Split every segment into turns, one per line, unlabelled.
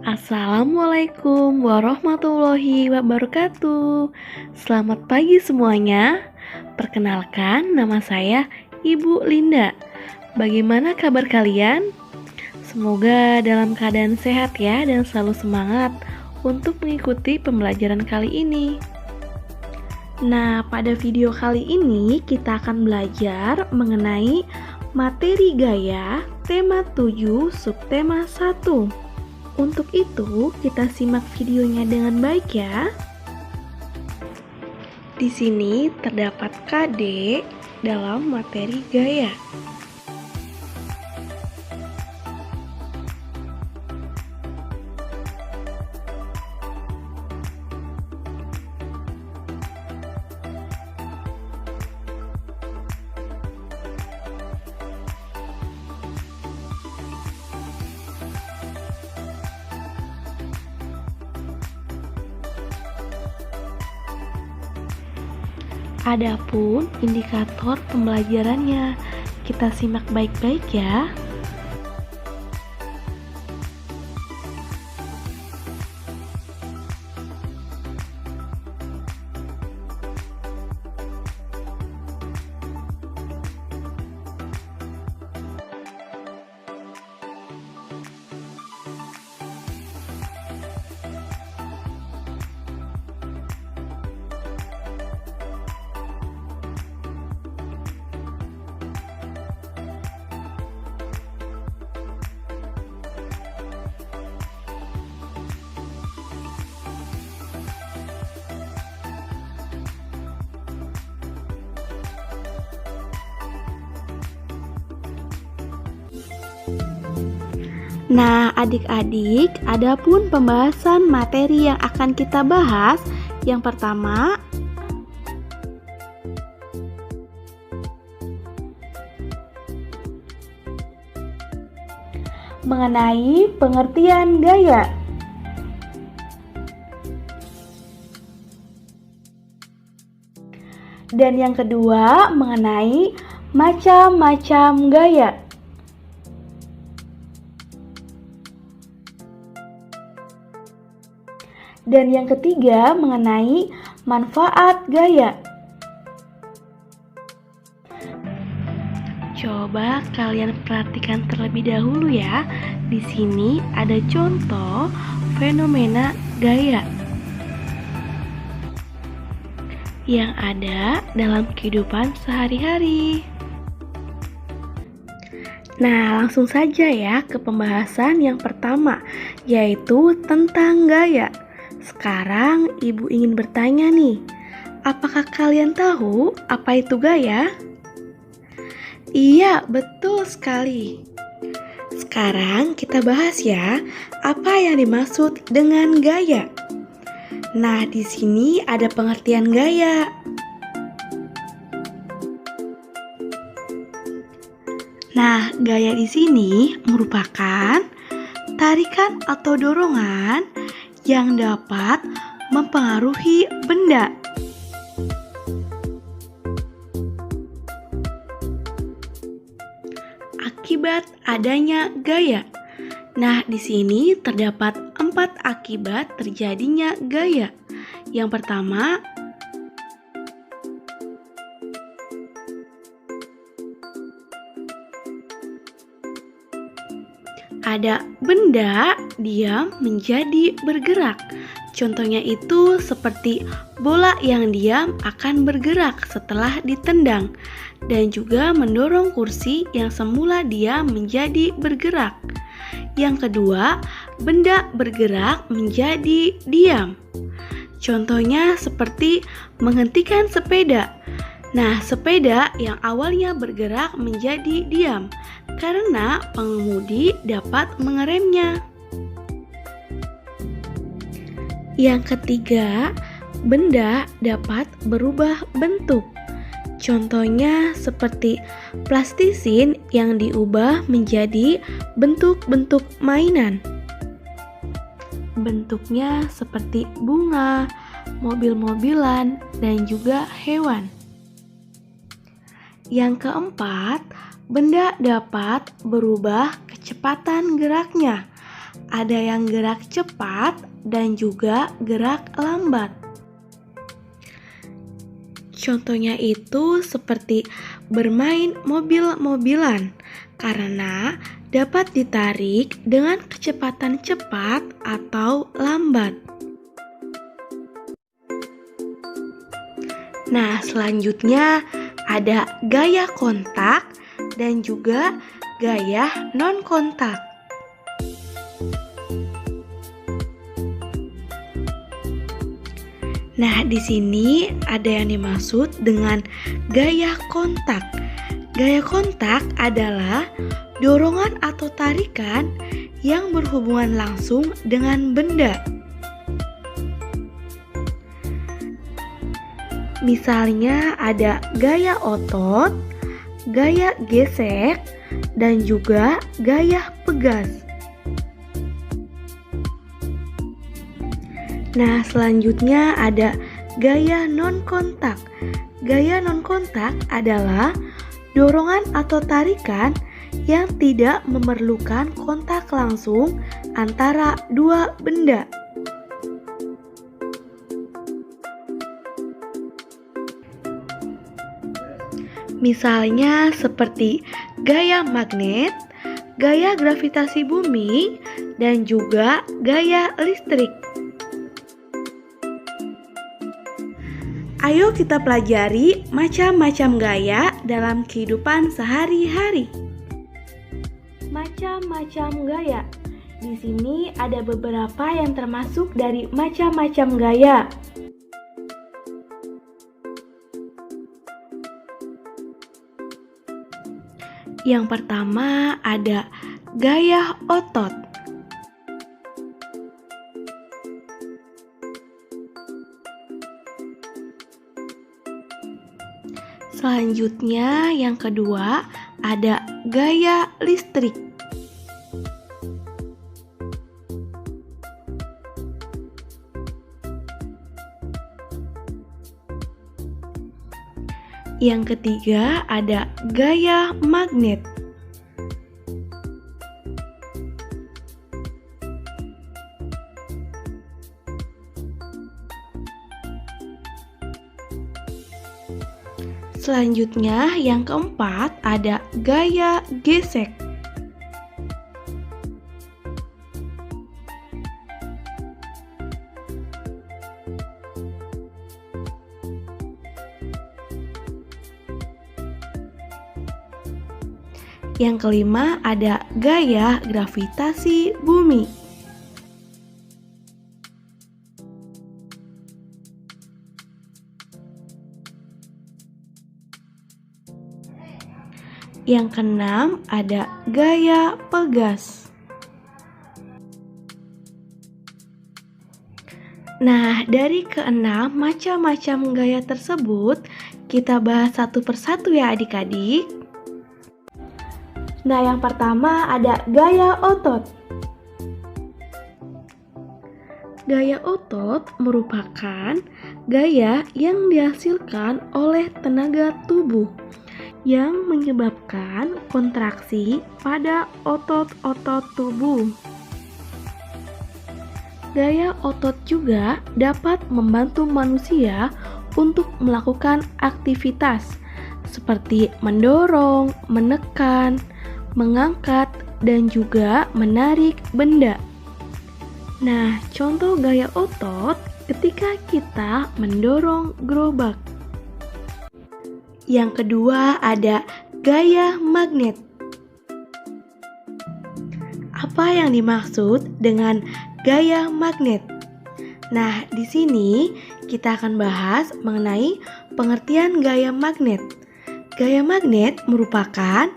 Assalamualaikum warahmatullahi wabarakatuh. Selamat pagi semuanya. Perkenalkan, nama saya Ibu Linda. Bagaimana kabar kalian? Semoga dalam keadaan sehat ya dan selalu semangat untuk mengikuti pembelajaran kali ini. Nah, pada video kali ini kita akan belajar mengenai materi gaya tema 7 subtema 1. Untuk itu, kita simak videonya dengan baik ya. Di sini terdapat KD dalam materi gaya. Adapun indikator pembelajarannya, kita simak baik-baik ya. Nah, adik-adik, adapun pembahasan materi yang akan kita bahas, yang pertama, mengenai pengertian gaya. Dan yang kedua, mengenai macam-macam gaya. Dan yang ketiga, mengenai manfaat gaya. Coba kalian perhatikan terlebih dahulu ya. Di sini ada contoh fenomena gaya yang ada dalam kehidupan sehari-hari. Nah, langsung saja ya ke pembahasan yang pertama, yaitu tentang gaya. Sekarang Ibu ingin bertanya nih, apakah kalian tahu apa itu gaya? Iya, betul sekali. Sekarang kita bahas ya, apa yang dimaksud dengan gaya. Nah, di sini ada pengertian gaya. Nah, gaya di sini merupakan tarikan atau dorongan yang dapat mempengaruhi benda. Akibat adanya gaya. Nah, di sini terdapat 4 akibat terjadinya gaya. Yang pertama, ada benda diam menjadi bergerak. Contohnya itu seperti bola yang diam akan bergerak setelah ditendang, dan juga mendorong kursi yang semula diam menjadi bergerak. Yang kedua, benda bergerak menjadi diam. Contohnya seperti menghentikan sepeda. Nah, sepeda yang awalnya bergerak menjadi diam karena pengemudi dapat mengeremnya. Yang ketiga, benda dapat berubah bentuk. Contohnya seperti plastisin yang diubah menjadi bentuk-bentuk mainan. Bentuknya seperti bunga, mobil-mobilan, dan juga hewan. Yang keempat, benda dapat berubah kecepatan geraknya ada yang gerak cepat dan juga gerak lambat. Contohnya itu seperti bermain mobil-mobilan karena dapat ditarik dengan kecepatan cepat atau lambat. Nah, selanjutnya ada gaya kontak dan juga gaya non-kontak. Nah, di sini ada yang dimaksud dengan gaya kontak. Gaya kontak adalah dorongan atau tarikan yang berhubungan langsung dengan benda. Misalnya ada gaya otot, gaya gesek, dan juga gaya pegas. Nah, selanjutnya ada gaya non-kontak. Gaya non-kontak adalah dorongan atau tarikan yang tidak memerlukan kontak langsung antara dua benda. Misalnya seperti gaya magnet, gaya gravitasi bumi, dan juga gaya listrik. Ayo kita pelajari macam-macam gaya dalam kehidupan sehari-hari. Macam-macam gaya. Di sini ada beberapa yang termasuk dari macam-macam gaya. Yang pertama ada gaya otot. Selanjutnya yang kedua ada gaya listrik. Yang ketiga ada gaya magnet. Selanjutnya yang keempat ada gaya gesek. Yang kelima ada gaya gravitasi bumi. Yang keenam ada gaya pegas. Nah, dari keenam macam-macam gaya tersebut, kita bahas satu persatu ya adik-adik. Nah, yang pertama ada gaya otot. Gaya otot merupakan gaya yang dihasilkan oleh tenaga tubuh yang menyebabkan kontraksi pada otot-otot tubuh. Gaya otot juga dapat membantu manusia untuk melakukan aktivitas seperti mendorong, menekan, mengangkat, dan juga menarik benda. Nah, contoh gaya otot ketika kita mendorong gerobak. Yang kedua ada gaya magnet. Apa yang dimaksud dengan gaya magnet? Nah, di sini kita akan bahas mengenai pengertian gaya magnet. Gaya magnet merupakan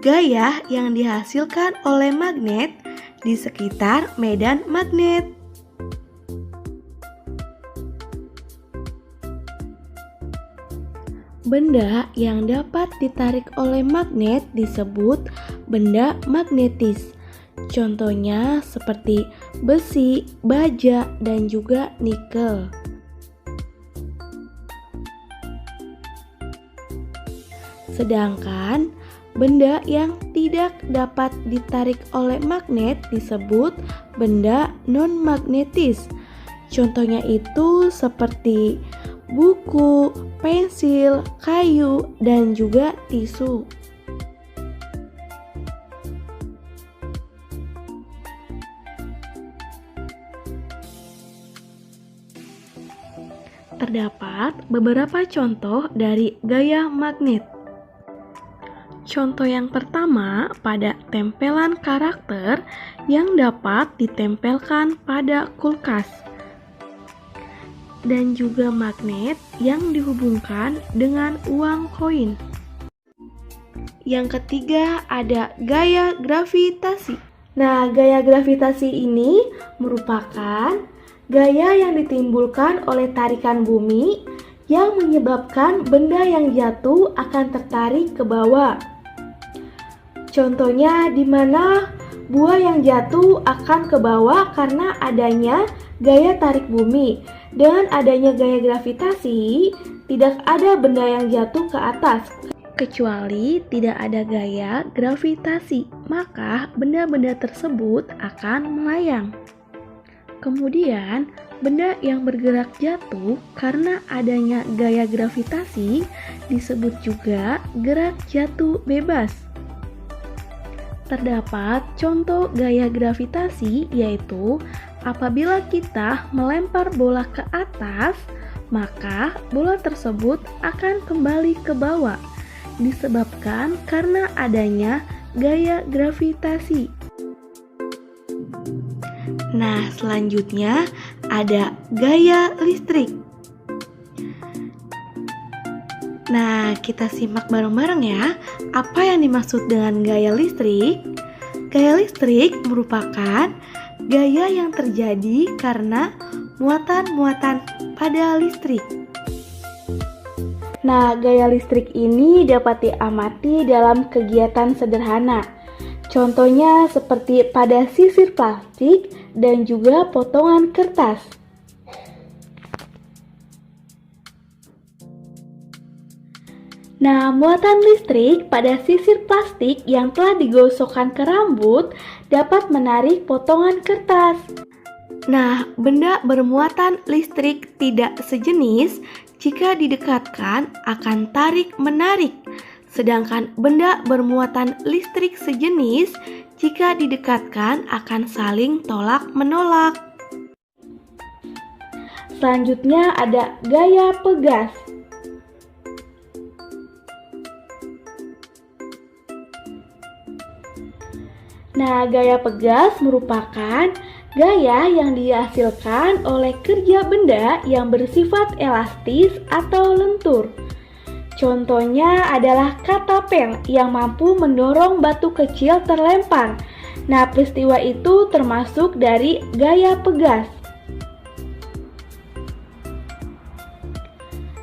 gaya yang dihasilkan oleh magnet di sekitar medan magnet. Benda yang dapat ditarik oleh magnet disebut benda magnetis. Contohnya seperti besi, baja, dan juga nikel. Sedangkan benda yang tidak dapat ditarik oleh magnet disebut benda non-magnetis. Contohnya itu seperti buku, pensil, kayu, dan juga tisu. Terdapat beberapa contoh dari gaya magnet. Contoh yang pertama pada tempelan karakter yang dapat ditempelkan pada kulkas, dan juga magnet yang dihubungkan dengan uang koin. Yang ketiga ada gaya gravitasi. Nah, gaya gravitasi ini merupakan gaya yang ditimbulkan oleh tarikan bumi yang menyebabkan benda yang jatuh akan tertarik ke bawah. Contohnya di mana buah yang jatuh akan ke bawah karena adanya gaya tarik bumi. Dengan adanya gaya gravitasi, tidak ada benda yang jatuh ke atas. Kecuali tidak ada gaya gravitasi, maka benda-benda tersebut akan melayang. Kemudian, benda yang bergerak jatuh karena adanya gaya gravitasi disebut juga gerak jatuh bebas. Terdapat contoh gaya gravitasi yaitu apabila kita melempar bola ke atas, maka bola tersebut akan kembali ke bawah disebabkan karena adanya gaya gravitasi. Nah, selanjutnya ada gaya listrik. Nah, kita simak bareng-bareng ya, apa yang dimaksud dengan gaya listrik? Gaya listrik merupakan gaya yang terjadi karena muatan-muatan pada listrik. Nah, gaya listrik ini dapat diamati dalam kegiatan sederhana. Contohnya seperti pada sisir plastik dan juga potongan kertas. Nah, muatan listrik pada sisir plastik yang telah digosokkan ke rambut dapat menarik potongan kertas. Nah, benda bermuatan listrik tidak sejenis jika didekatkan akan tarik-menarik. Sedangkan benda bermuatan listrik sejenis jika didekatkan akan saling tolak-menolak. Selanjutnya ada gaya pegas. Nah, gaya pegas merupakan gaya yang dihasilkan oleh kerja benda yang bersifat elastis atau lentur. Contohnya adalah katapel yang mampu mendorong batu kecil terlempar. Nah, peristiwa itu termasuk dari gaya pegas.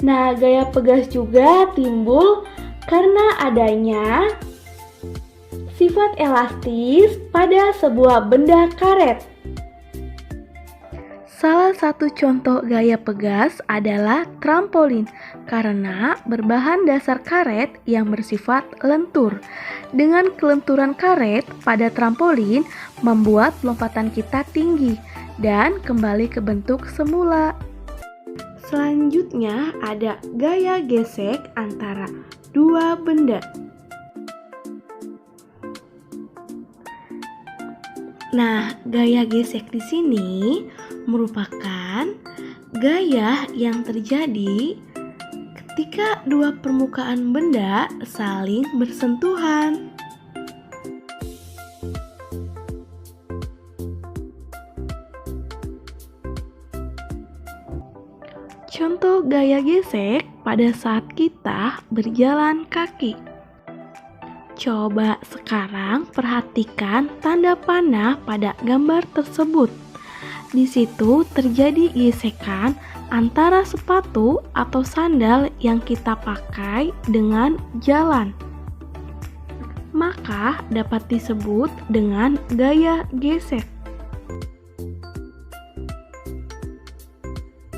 Nah, gaya pegas juga timbul karena adanya sifat elastis pada sebuah benda karet. Salah satu contoh gaya pegas adalah trampolin karena berbahan dasar karet yang bersifat lentur. Dengan kelenturan karet pada trampolin membuat lompatan kita tinggi dan kembali ke bentuk semula. Selanjutnya ada gaya gesek antara dua benda. Nah, gaya gesek di sini merupakan gaya yang terjadi ketika dua permukaan benda saling bersentuhan. Contoh gaya gesek pada saat kita berjalan kaki. Coba sekarang perhatikan tanda panah pada gambar tersebut. Di situ terjadi gesekan antara sepatu atau sandal yang kita pakai dengan jalan. Maka dapat disebut dengan gaya gesek.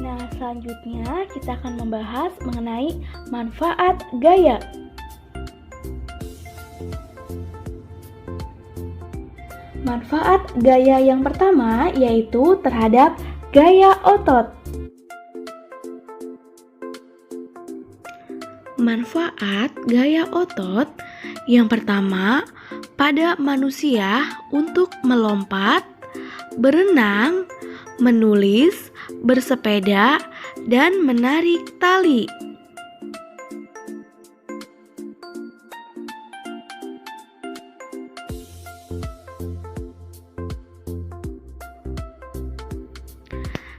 Nah, selanjutnya kita akan membahas mengenai manfaat gaya. Manfaat gaya yang pertama yaitu terhadap gaya otot. Manfaat gaya otot yang pertama pada manusia untuk melompat, berenang, menulis, bersepeda, dan menarik tali.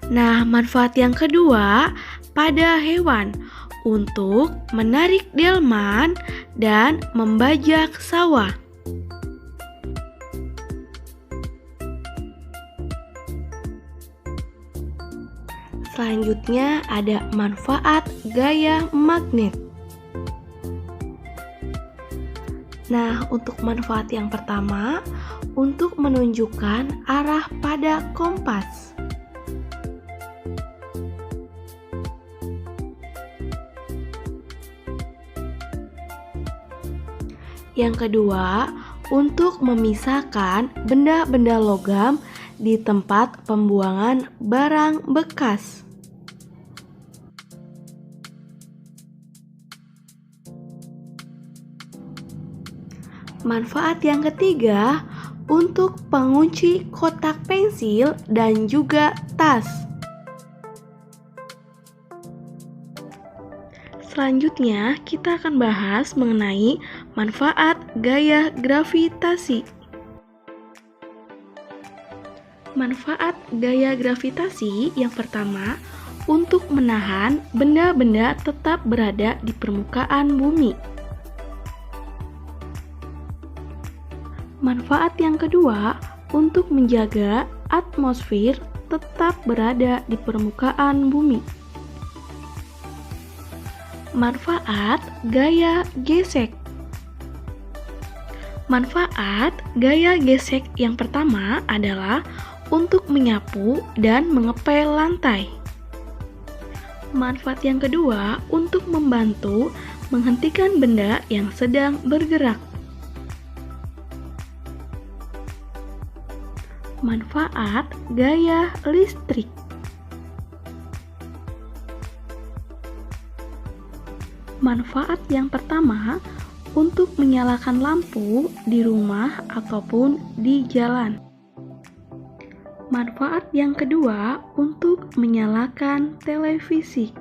Nah, manfaat yang kedua pada hewan untuk menarik delman dan membajak sawah. Selanjutnya ada manfaat gaya magnet. Nah, untuk manfaat yang pertama, untuk menunjukkan arah pada kompas. Yang kedua, untuk memisahkan benda-benda logam di tempat pembuangan barang bekas. Manfaat yang ketiga, untuk pengunci kotak pensil dan juga tas. Selanjutnya, kita akan bahas mengenai manfaat gaya gravitasi. Manfaat gaya gravitasi yang pertama, untuk menahan benda-benda tetap berada di permukaan bumi. Manfaat yang kedua, untuk menjaga atmosfer tetap berada di permukaan bumi. Manfaat gaya gesek. Manfaat gaya gesek yang pertama adalah untuk menyapu dan mengepel lantai. Manfaat yang kedua untuk membantu menghentikan benda yang sedang bergerak. Manfaat gaya listrik. Manfaat yang pertama untuk menyalakan lampu di rumah ataupun di jalan. Manfaat yang kedua untuk menyalakan televisi.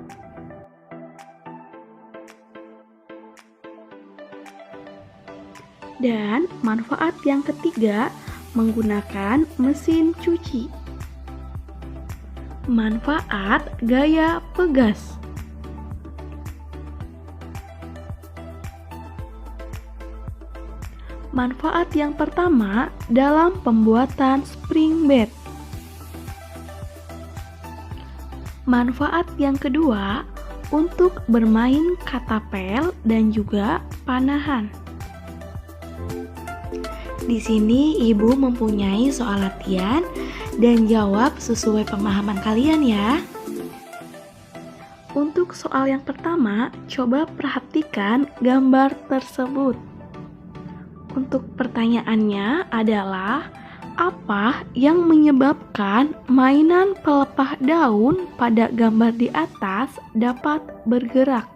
Dan manfaat yang ketiga menggunakan mesin cuci. Manfaat gaya pegas. Manfaat yang pertama dalam pembuatan spring bed. Manfaat yang kedua untuk bermain katapel dan juga panahan. Di sini Ibu mempunyai soal latihan dan jawab sesuai pemahaman kalian ya. Untuk soal yang pertama, coba perhatikan gambar tersebut. Untuk pertanyaannya adalah, apa yang menyebabkan mainan pelepah daun pada gambar di atas dapat bergerak?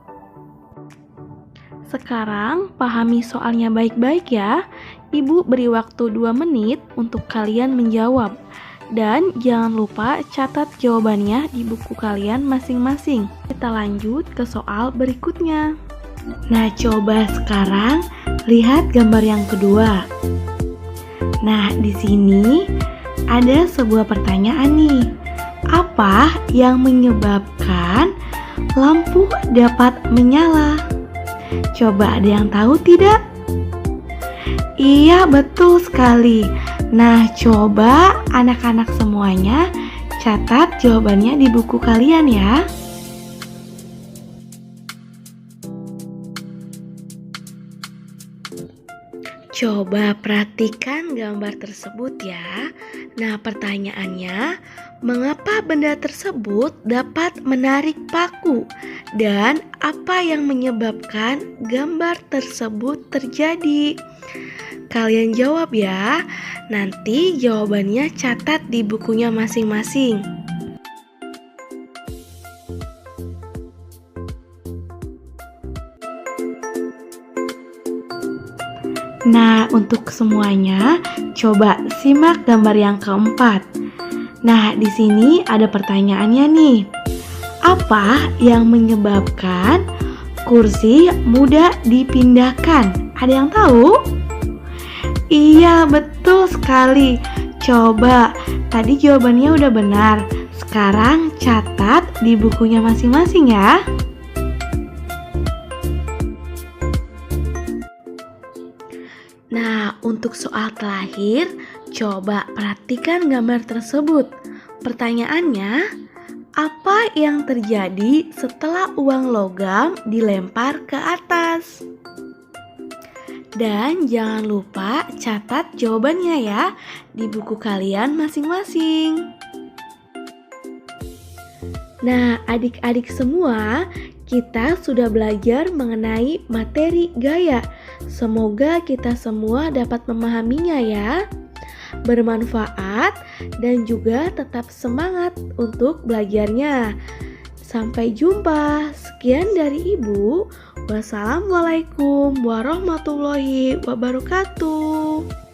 Sekarang pahami soalnya baik-baik ya. Ibu beri waktu 2 menit untuk kalian menjawab. Dan jangan lupa catat jawabannya di buku kalian masing-masing. Kita lanjut ke soal berikutnya. Nah, coba sekarang lihat gambar yang kedua. Nah, di sini ada sebuah pertanyaan nih. Apa yang menyebabkan lampu dapat menyala? Coba ada yang tahu tidak? Iya, betul sekali. Nah, coba anak-anak semuanya catat jawabannya di buku kalian ya. Coba perhatikan gambar tersebut ya. Nah, pertanyaannya, mengapa benda tersebut dapat menarik paku? Dan apa yang menyebabkan gambar tersebut terjadi? Kalian jawab ya. Nanti jawabannya catat di bukunya masing-masing. Nah, untuk semuanya, coba simak gambar yang keempat. Nah, di sini ada pertanyaannya nih. Apa yang menyebabkan kursi mudah dipindahkan? Ada yang tahu? Iya, betul sekali. Coba, tadi jawabannya udah benar. Sekarang catat di bukunya masing-masing ya. Nah, untuk soal terakhir, coba perhatikan gambar tersebut. Pertanyaannya, apa yang terjadi setelah uang logam dilempar ke atas? Dan jangan lupa catat jawabannya ya di buku kalian masing-masing. Nah, adik-adik semua, kita sudah belajar mengenai materi gaya. Semoga kita semua dapat memahaminya ya. Bermanfaat dan juga tetap semangat untuk belajarnya. Sampai jumpa. Sekian dari Ibu. Wassalamualaikum warahmatullahi wabarakatuh.